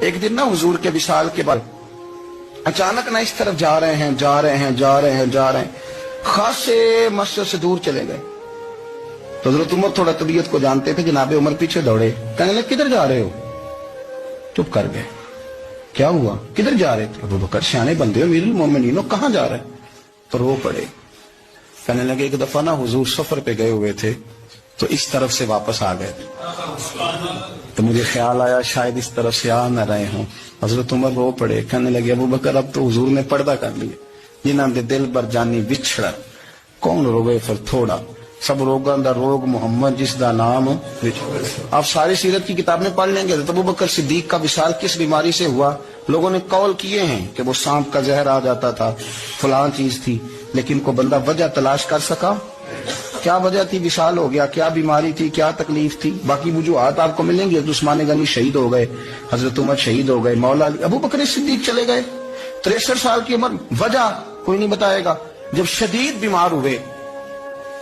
ایک دن نا حضور کے وصال کے بعد اچانک نہ اس طرف جا رہے ہیں خاصے مسجد سے دور چلے گئے. تو حضرت عمر تھوڑا طبیعت کو جانتے تھے. جناب عمر پیچھے دوڑے, کہنے لگے کدھر جا رہے ہو؟ چپ کر گئے. کیا ہوا؟ کدھر جا رہے تھے؟ ابو بکر سیانے بندے ہو, امیر المومنین ہو, کہاں جا رہے؟ تو رو پڑے. کہنے لگے ایک دفعہ نا حضور سفر پہ گئے ہوئے تھے تو اس طرف سے واپس آ گئے تھے, تو مجھے خیال آیا شاید اس طرف سے آ نہ رہے ہوں. حضرت عمر رو پڑے. کہنے لگے ابو بکر اب تو حضور نے پردہ کر لیا. جنہاں دے دل بر جانی بچھڑا کون روے پھر تھوڑا, سب روگاں دا روگ محمد جس دا نام. آپ ساری سیرت کی کتاب میں پڑھ لیں گے ابو بکر صدیق کا وصال کس بیماری سے ہوا. لوگوں نے قول کیے ہیں کہ وہ سانپ کا زہر آ جاتا تھا, فلان چیز تھی, لیکن کو بندہ وجہ تلاش کر سکا؟ کیا وجہ تھی وصال ہو گیا؟ کیا بیماری تھی؟ کیا تکلیف تھی؟ باقی وجوہات آپ کو ملیں گے. عثمان غنی شہید ہو گئے, حضرت عمر شہید ہو گئے, مولا علی, ابو بکر صدیق چلے گئے 63 سال کی عمر. وجہ کوئی نہیں بتائے گا. جب شدید بیمار ہوئے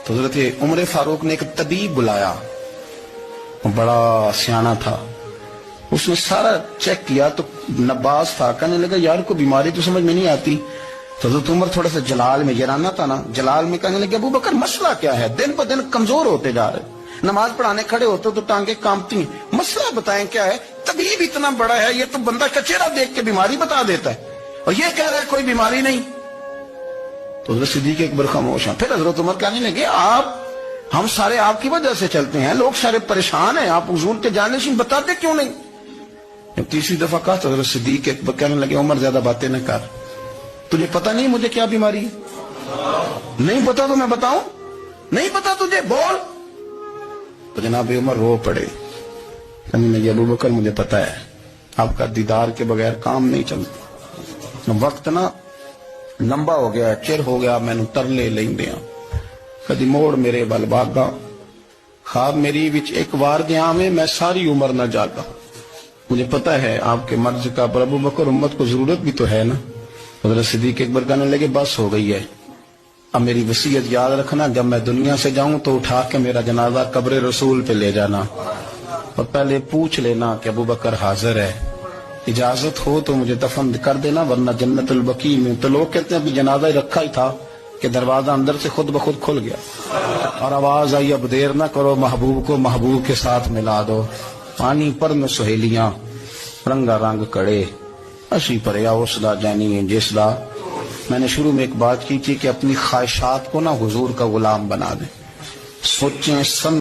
تو حضرت عمر فاروق نے ایک طبیب بلایا, بڑا سیانا تھا. اس نے سارا چیک کیا تو نباز تھا. کہنے لگا یار کو بیماری تو سمجھ میں نہیں آتی. تو حضرت عمر تھوڑا سا جلال میں, یرانہ تھا نا, جلال میں کہنے لگے ابو بکر مسئلہ کیا ہے؟ دن پہ دن کمزور ہوتے جا رہے, نماز پڑھانے کھڑے ہوتے تو ٹانگیں کانپتی ہیں. مسئلہ بتائیں کیا ہے؟ طبیب اتنا بڑا ہے, یہ تو بندہ کا چہرہ دیکھ کے بیماری بتا دیتا ہے, اور یہ کہہ رہا ہے کوئی بیماری نہیں. تو حضرت صدیق اکبر خاموش ہیں. پھر حضرت عمر کہنے لگے ہم سارے آپ کی وجہ سے چلتے ہیں, لوگ سارے پریشان ہیں, آپ حضور کے جانشین بتاتے کیوں نہیں؟ جب تیسری دفعہ کہا تو حضرت صدیق اکبر کہنے لگے عمر زیادہ باتیں نہ کر, تجھے پتہ نہیں مجھے کیا بیماری ہے؟ نہیں پتا تو میں بتاؤں؟ نہیں پتا تجھے, بول. تو جناب عمر رو پڑے. کہنے لگے ابو بکر مجھے پتا ہے آپ کا دیدار کے بغیر کام نہیں چلتا. وقت نا لمبا ہو گیا, چر ہو گیا, میں نے ترلے لیندے ہاں. کدی موڑ میرے بل باگا, خواب میری وچ ایک وار گیا میں ساری عمر نہ جاگا. مجھے پتا ہے آپ کے مرض کا, پر ابو بکر امت کو ضرورت بھی تو ہے نا. حضرت صدیق اکبر کہنے لگے بس ہو گئی ہے, اب میری وصیت یاد رکھنا, جب میں دنیا سے جاؤں تو اٹھا کے میرا جنازہ قبر رسول پہ لے جانا, اور پہلے پوچھ لینا کہ ابو بکر حاضر ہے, اجازت ہو تو مجھے دفن کر دینا, ورنہ جنت البقیع میں. تو لوگ کہتے ہیں ابھی جنازہ ہی رکھا ہی تھا کہ دروازہ اندر سے خود بخود کھل گیا, اور آواز آئی اب دیر نہ کرو, محبوب کو محبوب کے ساتھ ملا دو. پانی پر میں سہیلیاں رنگا رنگ کڑے, اسی پر یا اسدا جانی جسدا. میں نے شروع میں ایک بات کی تھی کہ اپنی خواہشات کو نا حضور کا غلام بنا دیں. سوچیں